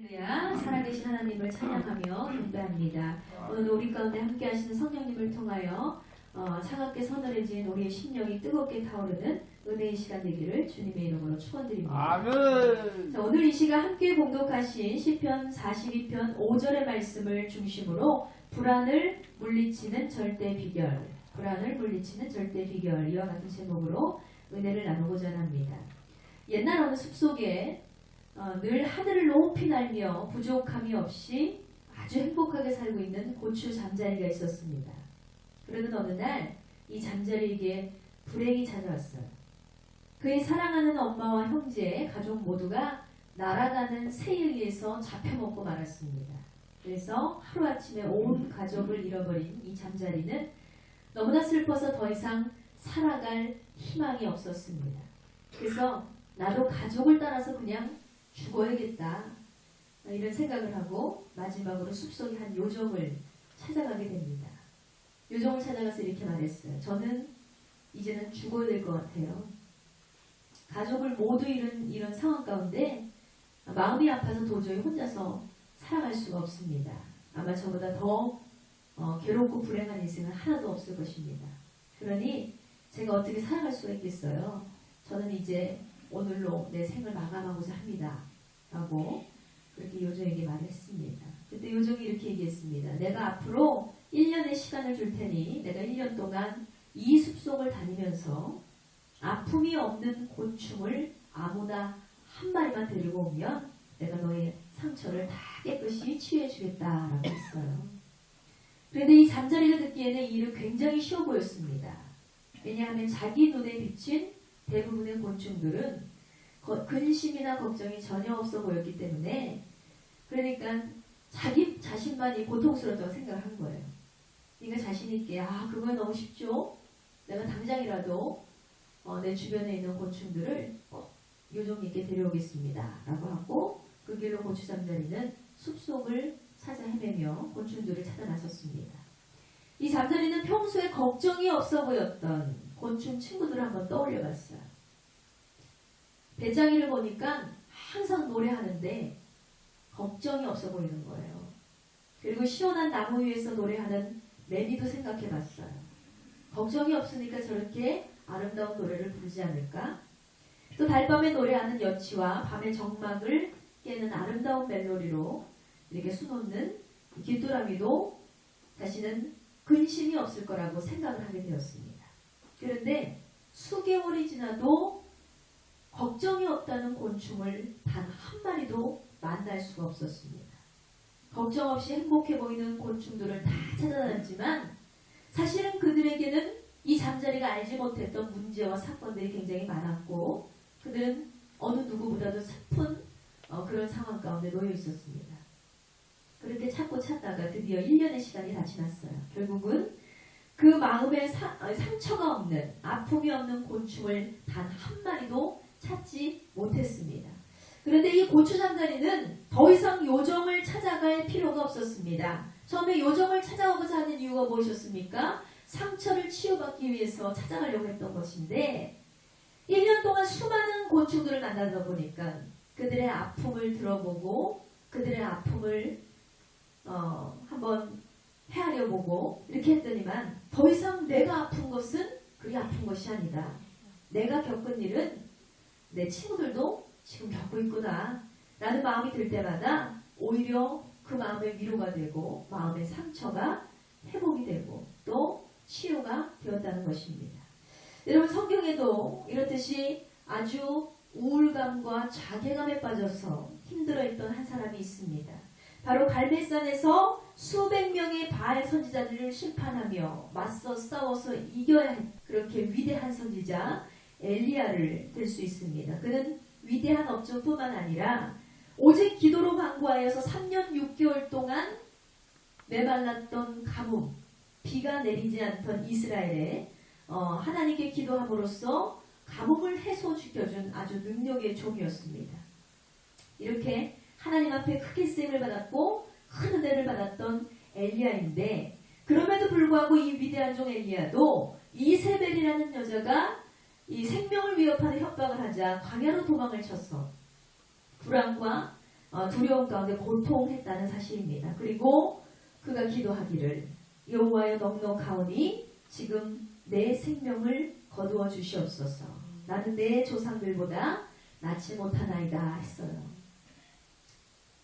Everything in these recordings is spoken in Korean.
할렐루야, 살아계신 하나님을 찬양하며 경배합니다. 오늘 우리 가운데 함께 하시는 성령님을 통하여 차갑게 서늘해진 우리의 심령이 뜨겁게 타오르는 은혜의 시간 되기를 주님의 이름으로 축원드립니다. 아멘. 자, 오늘 이 시간 함께 공독하신 시편 42편 5절의 말씀을 중심으로 불안을 물리치는 절대 비결, 불안을 물리치는 절대 비결, 이와 같은 제목으로 은혜를 나누고자 합니다. 옛날 어느 숲속에 늘 하늘을 높이 날며 부족함이 없이 아주 행복하게 살고 있는 고추 잠자리가 있었습니다. 그러던 어느 날 이 잠자리에게 불행이 찾아왔어요. 그의 사랑하는 엄마와 형제, 가족 모두가 날아가는 새에 의해서 잡혀먹고 말았습니다. 그래서 하루아침에 온 가족을 잃어버린 이 잠자리는 너무나 슬퍼서 더 이상 살아갈 희망이 없었습니다. 그래서 나도 가족을 따라서 그냥 죽어야겠다, 이런 생각을 하고 마지막으로 숲속의 한 요정을 찾아가게 됩니다. 요정을 찾아가서 이렇게 말했어요. 저는 이제는 죽어야 될 것 같아요. 가족을 모두 잃은 이런 상황 가운데 마음이 아파서 도저히 혼자서 살아갈 수가 없습니다. 아마 저보다 더 괴롭고 불행한 인생은 하나도 없을 것입니다. 그러니 제가 어떻게 살아갈 수가 있겠어요? 저는 이제 오늘로 내 생을 마감하고자 합니다. 라고 그렇게 요정에게 말했습니다. 그때 요정이 이렇게 얘기했습니다. 내가 앞으로 1년의 시간을 줄 테니 내가 1년 동안 이 숲속을 다니면서 아픔이 없는 곤충을 아무나 한 마리만 데리고 오면 내가 너의 상처를 다 깨끗이 치유해 주겠다라고 했어요. 그런데 이 잠자리가 듣기에는 이 일은 굉장히 쉬워 보였습니다. 왜냐하면 자기 눈에 비친 대부분의 곤충들은 근심이나 걱정이 전혀 없어 보였기 때문에, 그러니까 자기 자신만이 고통스럽다고 생각한 거예요. 그러니까 자신있게 그거 너무 쉽죠? 내가 당장이라도 내 주변에 있는 곤충들을 요정님께 데려오겠습니다 라고 하고 그 길로 고추 잠자리는 숲속을 찾아 헤매며 곤충들을 찾아 나섰습니다. 이 잠자리는 평소에 걱정이 없어 보였던 곤충 친구들을 한번 떠올려 봤어요. 배짱이를 보니까 항상 노래하는데 걱정이 없어 보이는 거예요. 그리고 시원한 나무 위에서 노래하는 매미도 생각해 봤어요. 걱정이 없으니까 저렇게 아름다운 노래를 부르지 않을까? 또 달밤에 노래하는 여치와 밤의 정막을 깨는 아름다운 멜로디로 이렇게 수놓는 귀뚜라미도 다시는 근심이 없을 거라고 생각을 하게 되었습니다. 그런데 수개월이 지나도 걱정이 없다는 곤충을 단 한 마리도 만날 수가 없었습니다. 걱정 없이 행복해 보이는 곤충들을 다 찾아다녔지만 사실은 그들에게는 이 잠자리가 알지 못했던 문제와 사건들이 굉장히 많았고 그들은 어느 누구보다도 슬픈 그런 상황 가운데 놓여 있었습니다. 그렇게 찾다가 드디어 1년의 시간이 다 지났어요. 결국은 그 마음에 상처가 없는, 아픔이 없는 곤충을 단 한 마리도 찾지 못했습니다. 그런데 이 고추 잠자리는 더 이상 요정을 찾아갈 필요가 없었습니다. 처음에 요정을 찾아오고자 하는 이유가 무엇이었습니까? 상처를 치유받기 위해서 찾아가려고 했던 것인데 1년 동안 수많은 곤충들을 만나다 보니까 그들의 아픔을 들어보고 그들의 아픔을 한번 헤아려 보고 이렇게 했더니만 더 이상 내가 아픈 것은 그리 아픈 것이 아니다. 내가 겪은 일은 내 친구들도 지금 겪고 있구나 라는 마음이 들 때마다 오히려 그 마음의 위로가 되고 마음의 상처가 회복이 되고 또 치유가 되었다는 것입니다. 여러분, 성경에도 이렇듯이 아주 우울감과 자괴감에 빠져서 힘들어했던 한 사람이 있습니다. 바로 갈멜산에서 수백 명의 바알 선지자들을 심판하며 맞서 싸워서 이겨야 할 그렇게 위대한 선지자 엘리야를 들 수 있습니다. 그는 위대한 업적뿐만 아니라 오직 기도로 간구하여서 3년 6개월 동안 메말랐던 가뭄, 비가 내리지 않던 이스라엘에 하나님께 기도함으로써 가뭄을 해소시켜준 아주 능력의 종이었습니다. 이렇게 하나님 앞에 크게 쓰임을 받았고 큰 은혜를 받았던 엘리야인데, 그럼에도 불구하고 이 위대한 종 엘리야도 이세벨이라는 여자가 이 생명을 위협하는 협박을 하자 광야로 도망을 쳤어. 불안과 두려움 가운데 고통했다는 사실입니다. 그리고 그가 기도하기를 여호와여 넉넉하오니 지금 내 생명을 거두어 주시옵소서. 나는 내 조상들보다 낫지 못하나이다 했어요.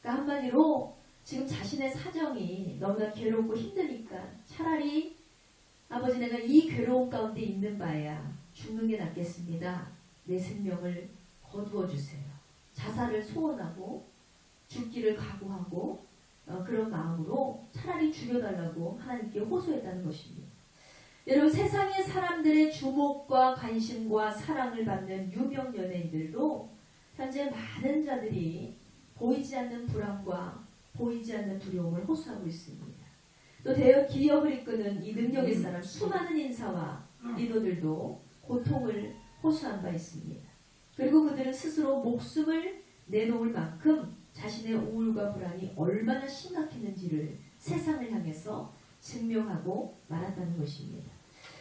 그러니까 한마디로 지금 자신의 사정이 너무나 괴롭고 힘드니까 차라리 아버지 내가 이 괴로움 가운데 있는 바에야 죽는 게 낫겠습니다. 내 생명을 거두어 주세요. 자살을 소원하고 죽기를 각오하고 그런 마음으로 차라리 죽여달라고 하나님께 호소했다는 것입니다. 여러분 세상의 사람들의 주목과 관심과 사랑을 받는 유명 연예인들도 현재 많은 자들이 보이지 않는 불안과 보이지 않는 두려움을 호소하고 있습니다. 또 대형 기업을 이끄는 이 능력의 사람 수많은 인사와 리더들도 고통을 호소한 바 있습니다. 그리고 그들은 스스로 목숨을 내놓을 만큼 자신의 우울과 불안이 얼마나 심각했는지를 세상을 향해서 증명하고 말았다는 것입니다.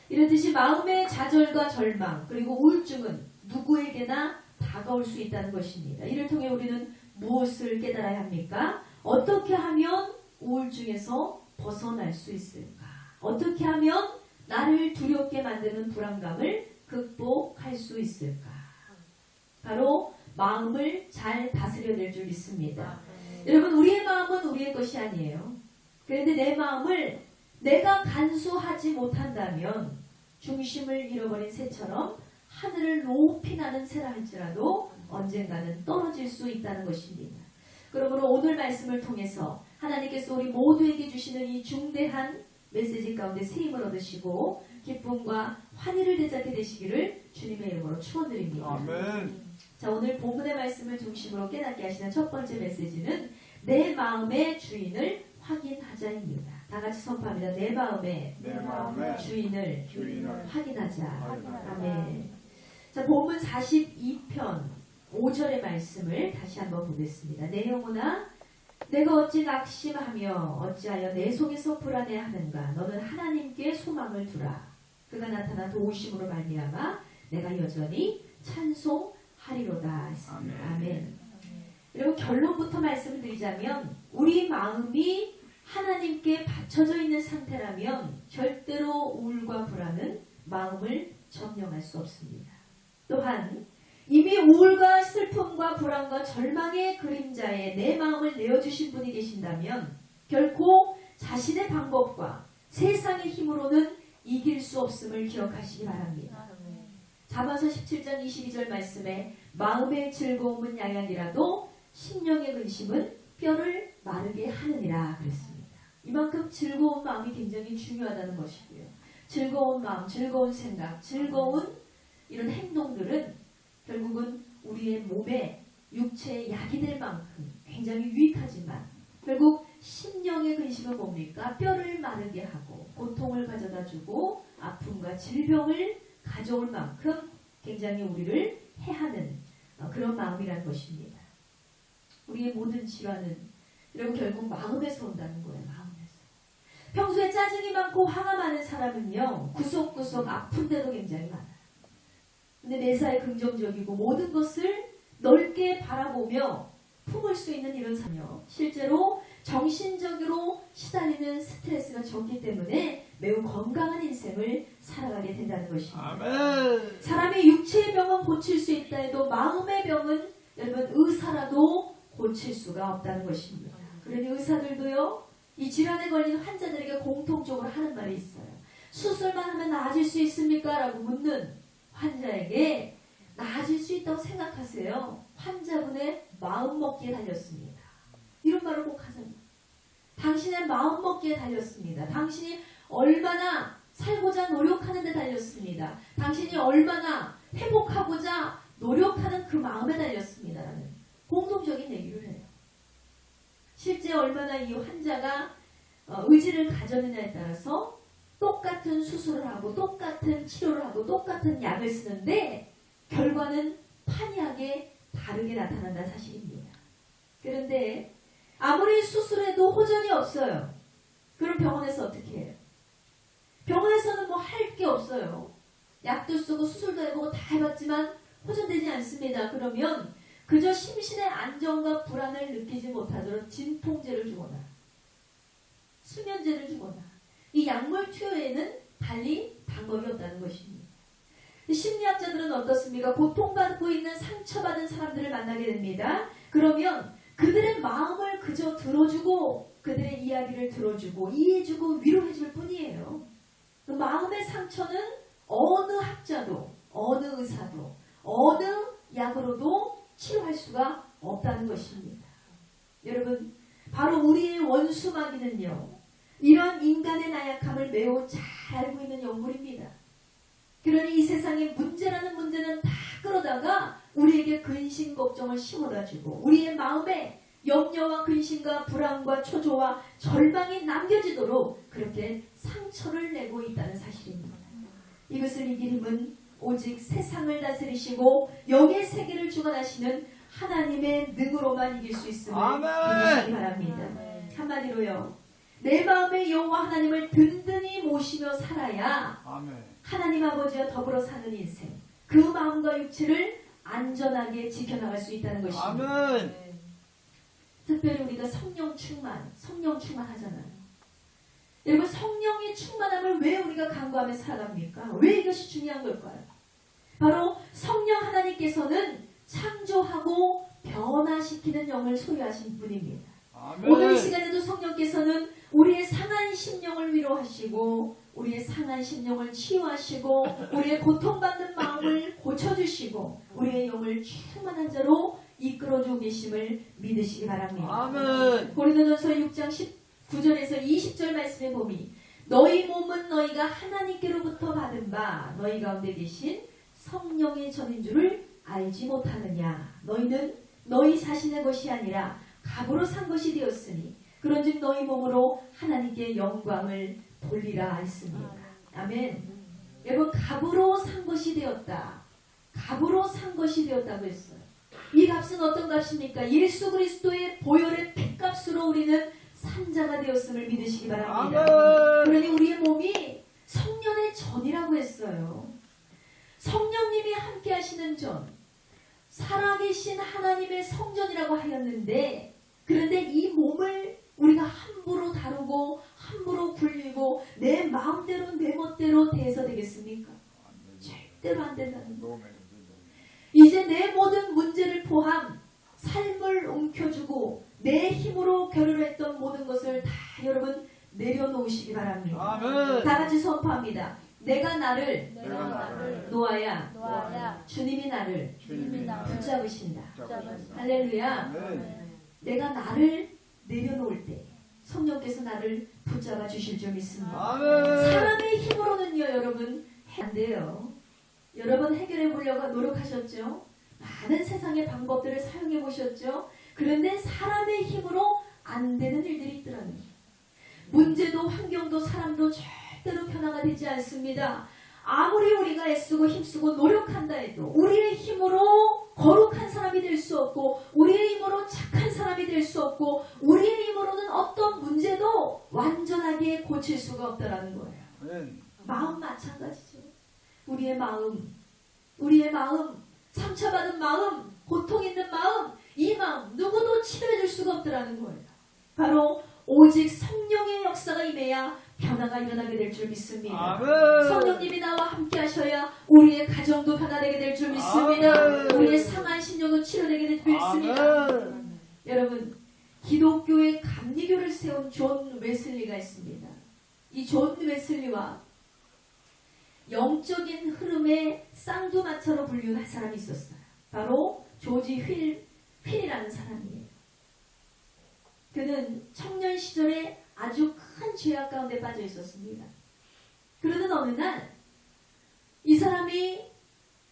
이렇듯이 마음의 좌절과 절망 그리고 우울증은 누구에게나 다가올 수 있다는 것입니다. 이를 통해 우리는 무엇을 깨달아야 합니까? 어떻게 하면 우울증에서 벗어날 수 있을까? 어떻게 하면 나를 두렵게 만드는 불안감을 극복할 수 있을까? 바로 마음을 잘 다스려낼 줄 믿습니다. 여러분 우리의 마음은 우리의 것이 아니에요. 그런데 내 마음을 내가 간수하지 못한다면 중심을 잃어버린 새처럼 하늘을 높이 나는 새라 할지라도 언젠가는 떨어질 수 있다는 것입니다. 그러므로 오늘 말씀을 통해서 하나님께서 우리 모두에게 주시는 이 중대한 메시지 가운데 세임을 얻으시고 기쁨과 환희를 되찾게 되시기를 주님의 이름으로 축원드립니다. 아멘. 자, 오늘 본문의 말씀을 중심으로 깨닫게 하시는 첫 번째 메시지는 내 마음의 주인을 확인하자입니다. 다 같이 선포합니다. 내 마음의 주인을 확인하자. 아멘. 자, 본문 42편 5절의 말씀을 다시 한번 보겠습니다. 내 영혼아 내가 어찌 낙심하며 어찌하여 내 속에서 불안해하는가. 너는 하나님께 소망을 두라. 그가 나타나 도우심으로 말미암아 내가 여전히 찬송하리로다. 아멘. 여러분 결론부터 말씀을 드리자면 우리 마음이 하나님께 받쳐져 있는 상태라면 절대로 우울과 불안은 마음을 점령할 수 없습니다. 또한 이미 우울과 슬픔과 불안과 절망의 그림자에 내 마음을 내어주신 분이 계신다면 결코 자신의 방법과 세상의 힘으로는 이길 수 없음을 기억하시기 바랍니다. 잠언서 17장 22절 말씀에 마음의 즐거움은 양약이라도 심령의 근심은 뼈를 마르게 하느니라 그랬습니다. 이만큼 즐거운 마음이 굉장히 중요하다는 것이고요. 즐거운 마음, 즐거운 생각, 즐거운 이런 행동들은 결국은 우리의 몸에 육체의 약이 될 만큼 굉장히 유익하지만 결국 심령의 근심은 뭡니까? 뼈를 마르게 하고 고통을 가져다주고 아픔과 질병을 가져올 만큼 굉장히 우리를 해하는 그런 마음이라는 것입니다. 우리의 모든 질환은 여러분 결국 마음에서 온다는 거예요. 마음에서. 평소에 짜증이 많고 화가 많은 사람은요. 구석구석 아픈 데도 굉장히 많아요. 근데 매사에 긍정적이고 모든 것을 넓게 바라보며 품을 수 있는 이런 사람요. 실제로 정신적으로 시달리는 스트레스가 적기 때문에 매우 건강한 인생을 살아가게 된다는 것입니다. 아멘. 사람의 육체의 병은 고칠 수 있다 해도 마음의 병은 여러분 의사라도 고칠 수가 없다는 것입니다. 그러니 의사들도요. 이 질환에 걸린 환자들에게 공통적으로 하는 말이 있어요. 수술만 하면 나아질 수 있습니까? 라고 묻는 환자에게 나아질 수 있다고 생각하세요. 환자분의 마음먹기에 달렸습니다. 이런 말을 꼭 하세요. 당신의 마음먹기에 달렸습니다. 당신이 얼마나 살고자 노력하는 데 달렸습니다. 당신이 얼마나 회복하고자 노력하는 그 마음에 달렸습니다. 라는 공통적인 얘기를 해요. 실제 얼마나 이 환자가 의지를 가졌느냐에 따라서 똑같은 수술을 하고 똑같은 치료를 하고 똑같은 약을 쓰는데 결과는 판이하게 다르게 나타난다는 사실입니다. 그런데 아무리 수술해도 호전이 없어요. 그럼 병원에서 어떻게 해요? 병원에서는 뭐 할 게 없어요. 약도 쓰고 수술도 해보고 다 해봤지만 호전되지 않습니다. 그러면 그저 심신의 안정과 불안을 느끼지 못하도록 진통제를 주거나 수면제를 주거나 이 약물 투여에는 달리 방법이 없다는 것입니다. 심리학자들은 어떻습니까? 고통받고 있는 상처받은 사람들을 만나게 됩니다. 그러면 그들의 마음을 그저 들어주고 그들의 이야기를 들어주고 이해해주고 위로해줄 뿐이에요. 그 마음의 상처는 어느 학자도 어느 의사도 어느 약으로도 치료할 수가 없다는 것입니다. 여러분, 바로 우리의 원수 마귀는요, 이런 인간의 나약함을 매우 잘 알고 있는 영물입니다. 그러니 이 세상의 문제라는 문제는 다 끌어다가 우리에게 근심 걱정을 심어다주고 우리의 마음에 염려와 근심과 불안과 초조와 절망이 남겨지도록 그렇게 상처를 내고 있다는 사실입니다. 이것을 이길 힘은 오직 세상을 다스리시고 영의 세계를 주관하시는 하나님의 능으로만 이길 수 있음을 믿으시기 바랍니다. 한마디로요, 내 마음의 여호와 하나님을 든든히 모시며 살아야 하나님 아버지와 더불어 사는 인생, 그 마음과 육체를 안전하게 지켜나갈 수 있다는 것입니다. 특별히 우리가 성령 충만하잖아요. 여러분, 성령의 충만함을 왜 우리가 간구하며 살아갑니까? 왜 이것이 중요한 걸까요? 바로 성령 하나님께서는 창조하고 변화시키는 영을 소유하신 분입니다. 오늘 이 시간에도 성령께서는 우리의 상한 심령을 위로하시고 우리의 상한 심령을 치유하시고 우리의 고통받는 마음을 고쳐주시고 우리의 영을 충만한 자로 이끌어주고 계심을 믿으시기 바랍니다. 고린도전서 6장 19절에서 20절 말씀에 보니 너희 몸은 너희가 하나님께로부터 받은 바 너희 가운데 계신 성령의 전인 줄을 알지 못하느냐. 너희는 너희 자신의 것이 아니라 값으로 산 것이 되었으니 그런즉 너희 몸으로 하나님께 영광을 돌리라 했습니다. 아멘. 여러분, 값으로 산 것이 되었다. 값으로 산 것이 되었다고 했어요. 이 값은 어떤 값입니까? 예수 그리스도의 보혈의 핏값으로 우리는 산자가 되었음을 믿으시기 바랍니다. 그러니 우리의 몸이 성령의 전이라고 했어요. 성령님이 함께 하시는 전, 살아계신 하나님의 성전이라고 하였는데, 그런데 이 몸을 우리가 함부로 다루고 함부로 굴리고 내 마음대로 내 멋대로 대해서 되겠습니까? 절대로 안 된다는 거예요. 이제 내 모든 문제를 포함 삶을 움켜쥐고 내 힘으로 결혼했던 모든 것을 다 여러분 내려놓으시기 바랍니다. 다 같이 선포합니다. 내가 나를 놓아야 주님이 나를 붙잡으신다. 할렐루야. 내가 나를 내려놓을 때 성령께서 나를 붙잡아 주실 줄 믿습니다. 사람의 힘으로는요, 여러분, 안 돼요. 여러분 해결해 보려고 노력하셨죠? 많은 세상의 방법들을 사용해 보셨죠? 그런데 사람의 힘으로 안 되는 일들이 있더라는 거예요. 문제도 환경도 사람도 절대로 변화가 되지 않습니다. 아무리 우리가 애쓰고 힘쓰고 노력한다 해도 우리의 힘으로 거룩한 사람이 될 수 없고 우리의 힘으로 착한 사람이 될 수 없고 우리의 힘으로는 어떤 문제도 완전하게 고칠 수가 없다라는 거예요. 마음 마찬가지죠. 우리의 마음, 상처받은 마음, 고통 있는 마음, 이 마음 누구도 치료해 줄 수가 없더라는 거예요. 바로 오직 성령의 역사가 임해야 변화가 일어나게 될 줄 믿습니다. 성령님이 나와 함께 하셔야 우리의 가정도 변화되게 될 줄 믿습니다. 우리의 상한 심령도 치료되게 될 줄 믿습니다. 여러분, 기독교의 감리교를 세운 존 웨슬리가 있습니다. 이 존 웨슬리와 영적인 흐름의 쌍두마차로 분류한 사람이 있었어요. 바로 조지 휠이라는 사람이에요. 그는 청년 시절에 아주 큰 죄악 가운데 빠져 있었습니다. 그러던 어느 날 이 사람이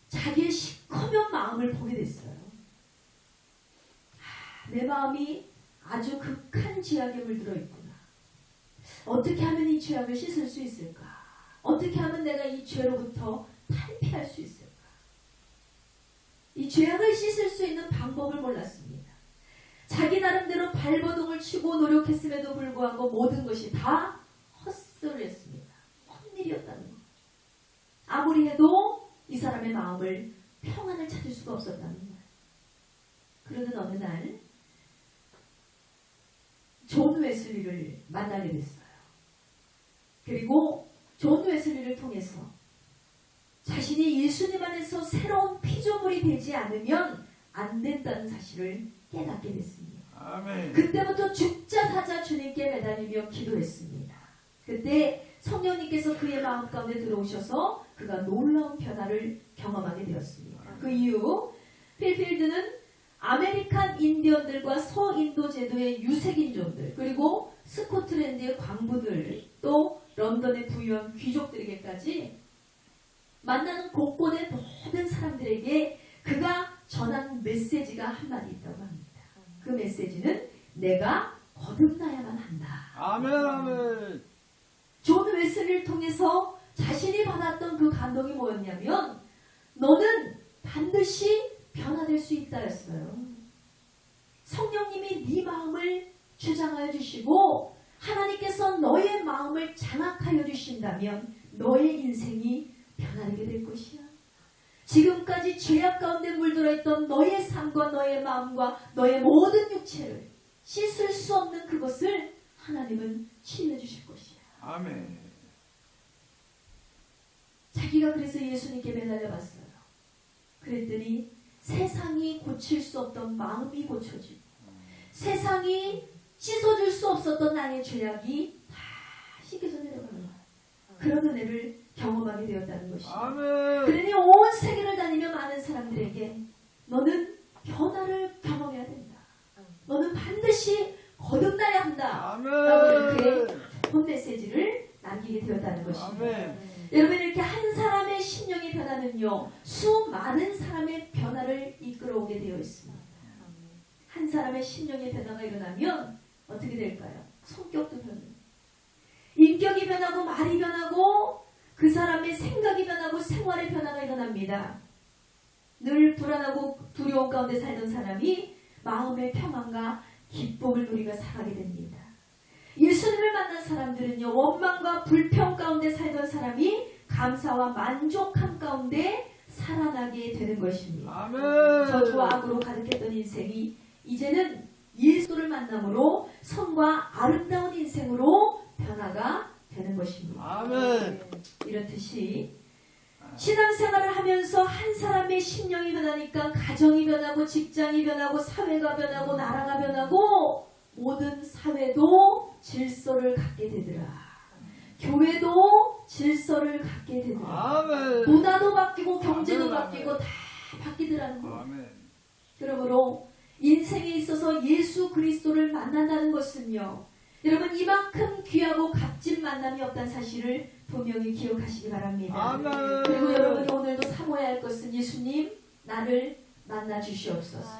자기의 시커먼 마음을 보게 됐어요. 내 마음이 아주 극한 죄악에 물들어 있구나. 어떻게 하면 이 죄악을 씻을 수 있을까? 어떻게 하면 내가 이 죄로부터 탈피할 수 있을까? 이 죄악을 씻을 수 있는 방법을 몰랐습니다. 자기 나름대로 발버둥을 치고 노력했음에도 불구하고 모든 것이 다 헛소리였습니다. 헛일이었다는 것. 아무리 해도 이 사람의 마음을 평안을 찾을 수가 없었다는 거예요. 그러던 어느 날 존 웨슬리를 만나게 됐어요. 그리고 존 웨슬리를 통해서 자신이 예수님 안에서 새로운 피조물이 되지 않으면 안 된다는 사실을 깨닫게 됐습니다. 아멘. 그때부터 죽자 사자 주님께 매달리며 기도했습니다. 그때 성령님께서 그의 마음 가운데 들어오셔서 그가 놀라운 변화를 경험하게 되었습니다. 그 이후 필필드는 아메리칸 인디언들과 서인도 제도의 유색인종들, 그리고 스코틀랜드의 광부들, 또 런던의 부유한 귀족들에게까지 만나는 곳곳의 모든 사람들에게 그가 전한 메시지가 한마디 있다고 합니다. 그 메시지는 내가 거듭나야만 한다. 아멘. 아멘. 존 웨슬리를 통해서 자신이 받았던 그 감동이 뭐였냐면 너는 반드시 변화될 수 있다였어요. 성령님이 네 마음을 주장하여 주시고 하나님께서 너의 마음을 장악하여 주신다면 너의 인생이 변화되게 될 것이야. 지금까지 죄악 가운데 물들어 있던 너의 삶과 너의 마음과 너의 모든 육체를 씻을 수 없는 그것을 하나님은 치유해 주실 것이야. 아멘. 자기가 그래서 예수님께 매달려 봤어요. 그랬더니 세상이 고칠 수 없던 마음이 고쳐지고 세상이 씻어줄 수 없었던 나의 죄악이 다 씻겨져 내려가는 거예요. 그런 은혜를 경험하게 되었다는 것이죠. 아멘. 그러니 온 세계를 다니며 많은 사람들에게 너는 변화를 경험해야 된다. 너는 반드시 거듭나야 한다. 아멘. 라고 이렇게 좋은 메시지를 남기게 되었다는 것입니다. 아멘. 여러분 이렇게 한 사람의 심령의 변화는요 수많은 사람의 변화를 이끌어오게 되어 있습니다. 한 사람의 심령의 변화가 일어나면 어떻게 될까요? 성격도 변해요. 인격이 변하고 말이 변하고 그 사람의 생각이 변하고 생활의 변화가 일어납니다. 늘 불안하고 두려움 가운데 살던 사람이 마음의 평안과 기쁨을 누리며 살아가게 됩니다. 예수님을 만난 사람들은요 원망과 불평 가운데 살던 사람이 감사와 만족함 가운데 살아나게 되는 것입니다. 아멘. 저주와 악으로 가득했던 인생이 이제는 예수를 만남으로 선과 아름다운 인생으로 변화가 되는 것입니다. 아멘. 이렇듯이 신앙생활을 하면서 한 사람의 심령이 변하니까 가정이 변하고 직장이 변하고 사회가 변하고 나라가 변하고 모든 사회도 질서를 갖게 되더라. 교회도 질서를 갖게 되더라. 아멘. 문화도 바뀌고 경제도 아멘. 바뀌고 다 바뀌더라는 거예요. 아멘. 그러므로 인생에 있어서 예수 그리스도를 만난다는 것은요. 여러분 이만큼 귀하고 값진 만남이 없다는 사실을 분명히 기억하시기 바랍니다. 아멘. 그리고 여러분이 오늘도 사모해야 할 것은 예수님 나를 만나 주시옵소서.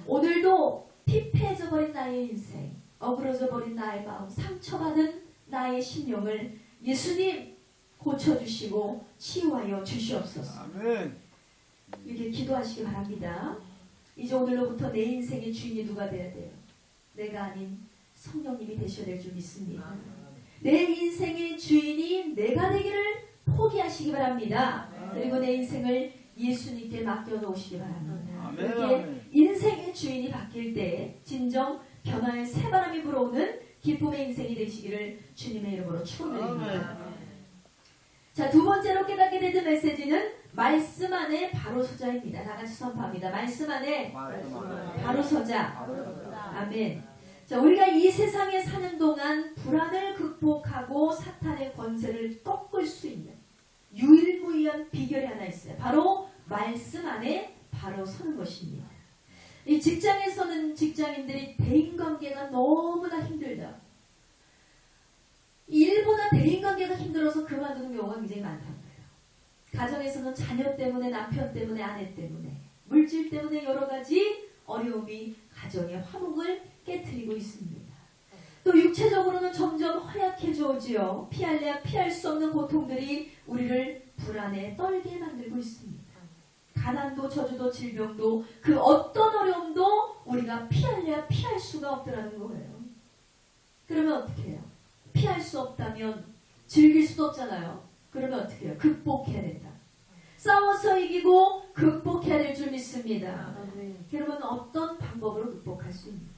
오늘도 피폐해져 버린 나의 인생, 어그러져 버린 나의 마음, 상처받은 나의 심령을 예수님 고쳐주시고 치유하여 주시옵소서. 아멘. 이렇게 기도하시기 바랍니다. 이제 오늘로부터 내 인생의 주인이 누가 되어야 돼요? 내가 아닌 성령님이 되셔야 될 줄 믿습니다. 내 인생의 주인이 내가 되기를 포기하시기 바랍니다. 그리고 내 인생을 예수님께 맡겨놓으시기 바랍니다. 이렇게 인생의 주인이 바뀔 때 진정 변화의 새바람이 불어오는 기쁨의 인생이 되시기를 주님의 이름으로 축원드립니다. 자, 두 번째로 깨닫게 되는 메시지는 말씀 안에 바로 서자입니다. 다 같이 선포합니다. 말씀 안에 바로 서자. 아멘. 자, 우리가 이 세상에 사는 동안 불안을 극복하고 사탄의 권세를 꺾을 수 있는 유일무이한 비결이 하나 있어요. 바로 말씀 안에 바로 서는 것입니다. 이 직장에서는 직장인들이 대인관계가 너무나 힘들다. 일보다 대인관계가 힘들어서 그만두는 경우가 굉장히 많다는 거예요. 가정에서는 자녀 때문에, 남편 때문에, 아내 때문에, 물질 때문에 여러 가지 어려움이 가정의 화목을 깨트리고 있습니다. 또 육체적으로는 점점 허약해져 오지요. 피할래야 피할 수 없는 고통들이 우리를 불안에 떨게 만들고 있습니다. 가난도 저주도 질병도 그 어떤 어려움도 우리가 피할래야 피할 수가 없더라는 거예요. 그러면 어떻게 해요? 피할 수 없다면 즐길 수도 없잖아요. 그러면 어떻게 해요? 극복해야 된다. 싸워서 이기고 극복해야 될 줄 믿습니다. 아멘. 여러분 어떤 방법으로 극복할 수 있는가?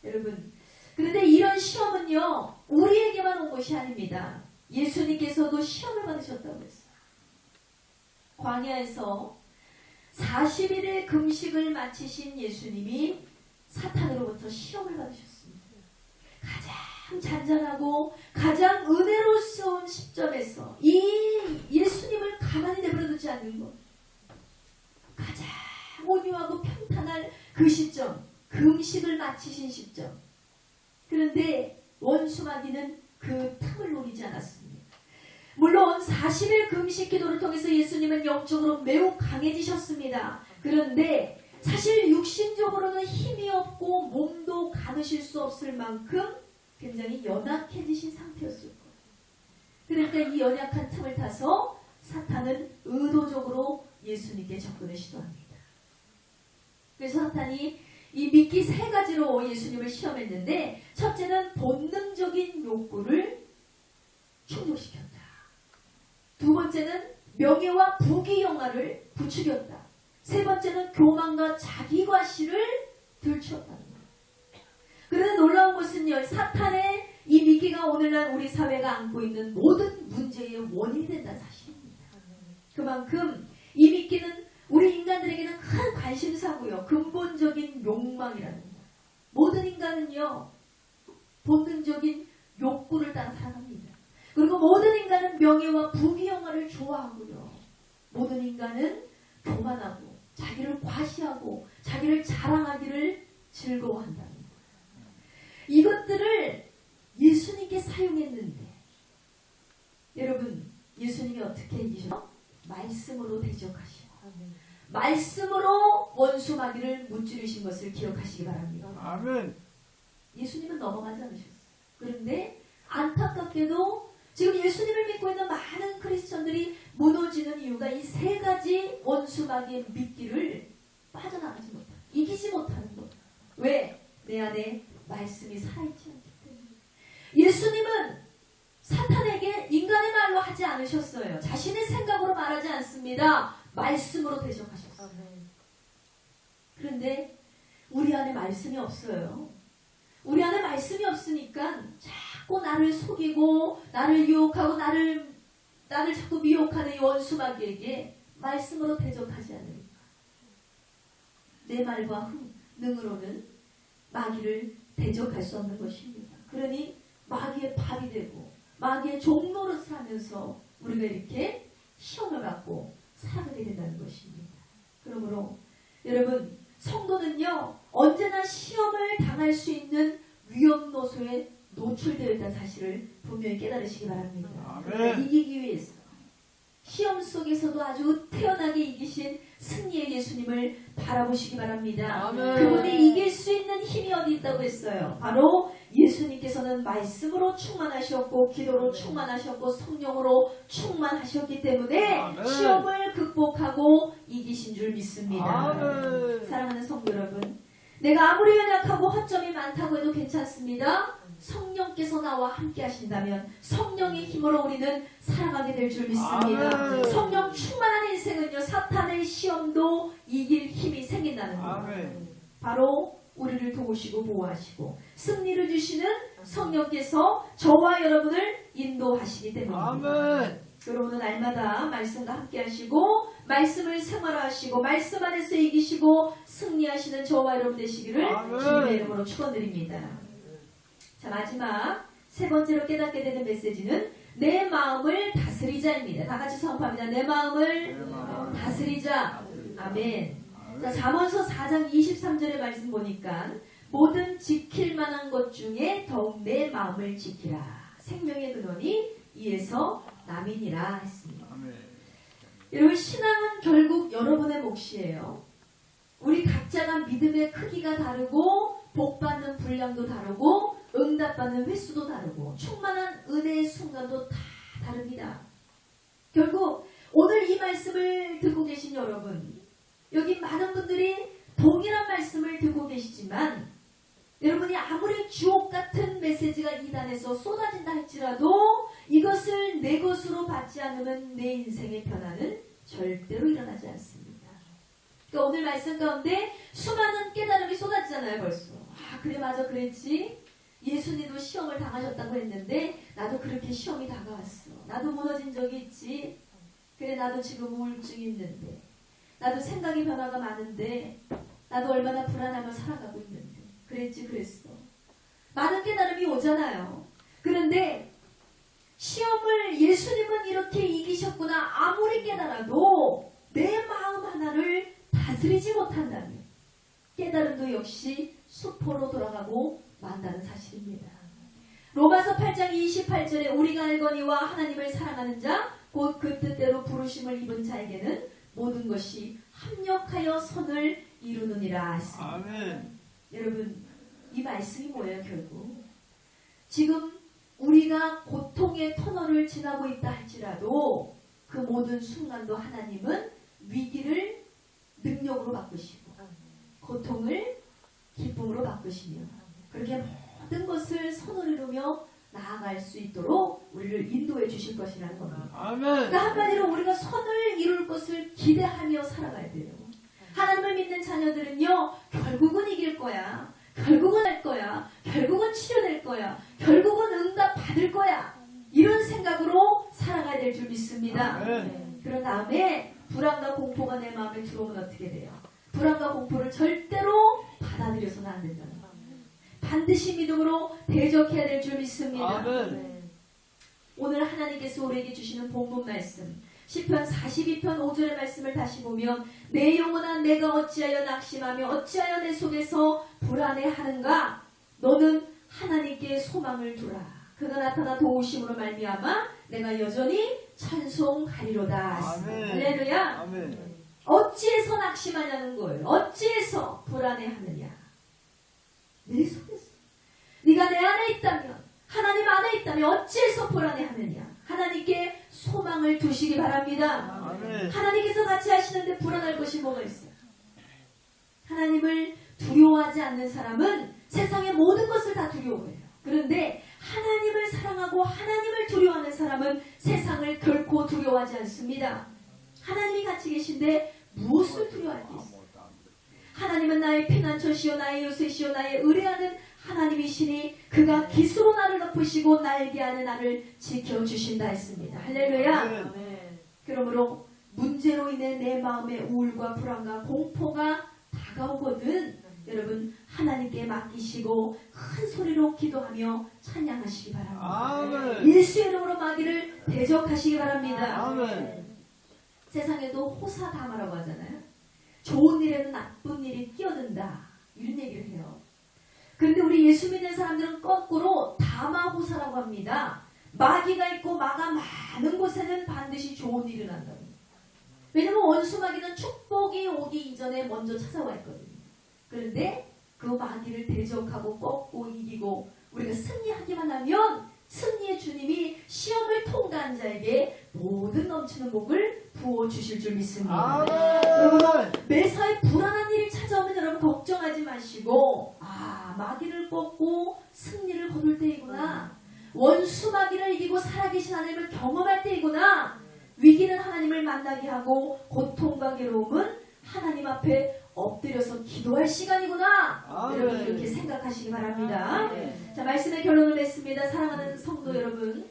여러분 그런데 이런 시험은요 우리에게만 온 것이 아닙니다. 예수님께서도 시험을 받으셨다고 했어요. 광야에서 40일의 금식을 마치신 예수님이 사탄으로부터 시험을 받으셨습니다. 가장 잔잔하고 가장 은혜로운 시점에서 이 예수님을 가만히 내버려 두지 않는 것, 가장 온유하고 평탄할 그 시점, 금식을 마치신 시점. 그런데 원수마귀는 그 틈을 노리지 않았습니다. 물론 40일 금식 기도를 통해서 예수님은 영적으로 매우 강해지셨습니다. 그런데 사실 육신적으로는 힘이 없고 몸도 가누실 수 없을 만큼 굉장히 연약해지신 상태였을 거예요. 그러니까 이 연약한 틈을 타서 사탄은 의도적으로 예수님께 접근을 시도합니다. 그래서 사탄이 이 미끼 3가지로 예수님을 시험했는데, 첫째는 본능적인 욕구를 충족시켰다. 두 번째는 명예와 부귀영화를 부추겼다. 세 번째는 교만과 자기과시를 들추었다는 거예요. 그런데 놀라운 것은요, 사탄의 이 미끼가 오늘날 우리 사회가 안고 있는 모든 문제의 원인이 된다는 사실입니다. 그만큼 이 미끼는 우리 인간들에게는 큰 관심사고요. 근본적인 욕망이라는 거예요. 모든 인간은요, 본능적인 욕구를 따라 살아갑니다. 그리고 모든 인간은 명예와 부귀영화를 좋아하고요. 모든 인간은 교만하고 자기를 과시하고 자기를 자랑하기를 즐거워한다는 거예요. 이것들을 예수님께 사용했는데, 여러분 예수님이 어떻게 이기셨죠? 말씀으로 대적하시고 말씀으로 원수 마귀를 무찌르신 것을 기억하시기 바랍니다. 아멘. 예수님은 넘어가지 않으셨어요. 그런데 안타깝게도 지금 예수님을 믿고 있는 많은 크리스천들이 무너지는 이유가 이 3가지 원수 마귀의 미끼를 빠져나가지 못하는, 이기지 못하는 것. 왜? 내 안에 말씀이 살아있지 않기 때문에. 예수님은 사탄에게 인간의 말로 하지 않으셨어요. 자신의 생각으로 말하지 않습니다. 말씀으로 대적하셨어요. 그런데 우리 안에 말씀이 없어요. 우리 안에 말씀이 없으니까 자꾸 나를 속이고 나를 유혹하고 나를 자꾸 미혹하는 이 원수마귀에게 말씀으로 대적하지 않으니까 내 말과 능으로는 마귀를 대적할 수 없는 것입니다. 그러니 마귀의 밥이 되고 마귀의 종노릇을 하면서 우리가 이렇게 시험을 받고 살아가게 된다는 것입니다. 그러므로 여러분, 성도는요 언제나 시험을 당할 수 있는 위험 노소에 노출되어 있다는 사실을 분명히 깨달으시기 바랍니다. 아멘. 이기기 위해서 시험 속에서도 아주 태연하게 이기신 승리의 예수님을 바라보시기 바랍니다. 아멘. 그분이 이길 수 있는 힘이 어디 있다고 했어요? 바로 예수님께서는 말씀으로 충만하셨고 기도로 충만하셨고 성령으로 충만하셨기 때문에 아멘. 시험을 극복하고 이기신 줄 믿습니다. 아멘. 사랑하는 성도 여러분, 내가 아무리 연약하고 허점이 많다고 해도 괜찮습니다. 성령께서 나와 함께 하신다면 성령의 힘으로 우리는 살아가게 될 줄 믿습니다. 아멘. 성령 충만한 인생은요, 사탄의 시험도 이길 힘이 생긴다는 거예요. 아멘. 바로 우리를 도우시고 보호하시고 승리를 주시는 성령께서 저와 여러분을 인도하시기 때문입니다. 아멘. 여러분은 날마다 말씀과 함께 하시고 말씀을 생활하시고 말씀 안에서 이기시고 승리하시는 저와 여러분 되시기를 아멘. 주님의 이름으로 축원드립니다. 자, 마지막 3번째로 깨닫게 되는 메시지는 내 마음을 다스리자입니다. 다 같이 선포합니다. 내 마음을 다스리자. 아멘. 자, 잠언서 4장 23절의 말씀 보니까 모든 지킬 만한 것 중에 더욱 내 마음을 지키라. 생명의 근원이 이에서 남이니라 했습니다. 아멘. 여러분, 신앙은 결국 여러분의 몫이에요. 우리 각자가 믿음의 크기가 다르고 복받는 분량도 다르고 응답받는 횟수도 다르고 충만한 은혜의 순간도 다 다릅니다. 결국 오늘 이 말씀을 듣고 계신 여러분, 여기 많은 분들이 동일한 말씀을 듣고 계시지만 여러분이 아무리 주옥 같은 메시지가 이단에서 쏟아진다 할지라도 이것을 내 것으로 받지 않으면 내 인생의 변화는 절대로 일어나지 않습니다. 그러니까 오늘 말씀 가운데 수많은 깨달음이 쏟아지잖아요, 벌써. 아, 그래, 맞아, 그랬지. 예수님도 시험을 당하셨다고 했는데 나도 그렇게 시험이 다가왔어. 나도 무너진 적이 있지. 그래, 나도 지금 우울증이 있는데, 나도 생각의 변화가 많은데, 나도 얼마나 불안하며 살아가고 있는데, 그랬지, 그랬어. 많은 깨달음이 오잖아요. 그런데 시험을 예수님은 이렇게 이기셨구나 아무리 깨달아도 내 마음 하나를 다스리지 못한다면 깨달음도 역시 수포로 돌아가고 만다는 사실입니다. 로마서 8장 28절에 우리가 알거니와 하나님을 사랑하는 자 곧 그 뜻대로 부르심을 입은 자에게는 모든 것이 합력하여 선을 이루느니라 했습니다. 아멘. 여러분, 이 말씀이 뭐예요? 결국 지금 우리가 고통의 터널을 지나고 있다 할지라도 그 모든 순간도 하나님은 위기를 능력으로 바꾸시고 고통을 기쁨으로 바꾸시며 그렇게 모든 것을 선을 이루며 나아갈 수 있도록 우리를 인도해 주실 것이라는 겁니다. 아멘. 그러니까 한마디로 우리가 선을 이룰 것을 기대하며 살아가야 돼요. 하나님을 믿는 자녀들은요, 결국은 이길 거야. 결국은 할 거야. 결국은 치료될 거야. 결국은 응답 받을 거야. 이런 생각으로 살아가야 될 줄 믿습니다. 아멘. 그런 다음에 불안과 공포가 내 마음에 들어오면 어떻게 돼요? 불안과 공포를 절대로 받아들여서는 안 된다는 거예요. 반드시 믿음으로 대적해야 될 줄 믿습니다. 아멘. 오늘 하나님께서 우리에게 주시는 본문 말씀 시편 42편 5절의 말씀을 다시 보면 내 영혼아 내가 어찌하여 낙심하며 어찌하여 내 속에서 불안해하는가 너는 하나님께 소망을 두라 그가 나타나 도우심으로 말미암아 내가 여전히 찬송하리로다. 아멘. 할렐루야. 아멘. 어찌해서 낙심하냐는 거예요. 어찌해서 불안해하느냐. 내 속에서 네가 내 안에 있다면 하나님 안에 있다면 어찌해서 불안해하느냐. 하나님께 소망을 두시기 바랍니다. 아멘. 하나님께서 같이 하시는데 불안할 것이 뭐가 있어요? 하나님을 두려워하지 않는 사람은 세상의 모든 것을 다 두려워해요. 그런데 하나님을 사랑하고 하나님을 두려워하는 사람은 세상을 결코 두려워하지 않습니다. 하나님이 같이 계신데 무엇을 두려워할 게 있어요? 하나님은 나의 피난처시요 나의 요새시요 나의 의뢰하는 하나님이시니 그가 기수로 나를 덮으시고 날개 안에 나를 지켜주신다 했습니다. 할렐루야. 아멘. 그러므로 문제로 인해 내 마음에 우울과 불안과 공포가 다가오거든 여러분 하나님께 맡기시고 큰 소리로 기도하며 찬양하시기 바랍니다. 아멘. 예수의 이름으로 마귀를 대적하시기 바랍니다. 아멘. 세상에도 호사다마라고 하잖아요. 좋은 일에는 나쁜 일이 끼어든다 이런 얘기를 해요. 그런데 우리 예수 믿는 사람들은 거꾸로 다마호사라고 합니다. 마귀가 있고 마가 많은 곳에는 반드시 좋은 일이 난다고. 왜냐면 원수 마귀는 축복이 오기 이전에 먼저 찾아와 있거든요. 그런데 그 마귀를 대적하고 꺾고 이기고 우리가 승리하기만 하면 승리의 주님이 시험을 통과한 자에게 모든 넘치는 복을 부어주실 줄 믿습니다. 아멘. 매사에 불안한 일이 찾아오면 여러분 걱정하지 마시고 마귀를 꺾고 승리를 거둘 때이구나. 원수 마귀를 이기고 살아계신 하나님을 경험할 때이구나. 위기는 하나님을 만나게 하고 고통과 괴로움은 하나님 앞에 엎드려서 기도할 시간이구나. 아멘. 여러분 이렇게 생각하시기 바랍니다. 아멘. 자, 말씀의 결론을 냈습니다. 사랑하는 성도 여러분,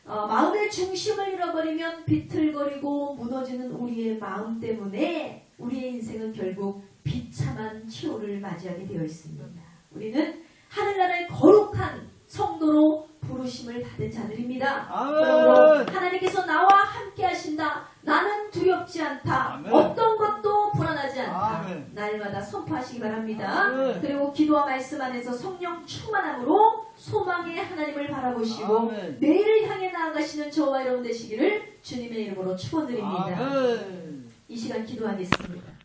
마음의 중심을 잃어버리면 비틀거리고 무너지는 우리의 마음 때문에 우리의 인생은 결국 비참한 치욕을 맞이하게 되어 있습니다. 우리는 하늘나라의 거룩한 성도로 부르심을 받은 자들입니다. 아멘. 그러므로 하나님께서 나와 함께 하신다. 나는 두렵지 않다. 아멘. 어떤 것도 불안하지 않다. 아멘. 날마다 선포하시기 바랍니다. 아멘. 그리고 기도와 말씀 안에서 성령 충만함으로 소망의 하나님을 바라보시고 아멘. 내일을 향해 나아가시는 저와 여러분 되시기를 주님의 이름으로 축원드립니다. 아멘. 이 시간 기도하겠습니다.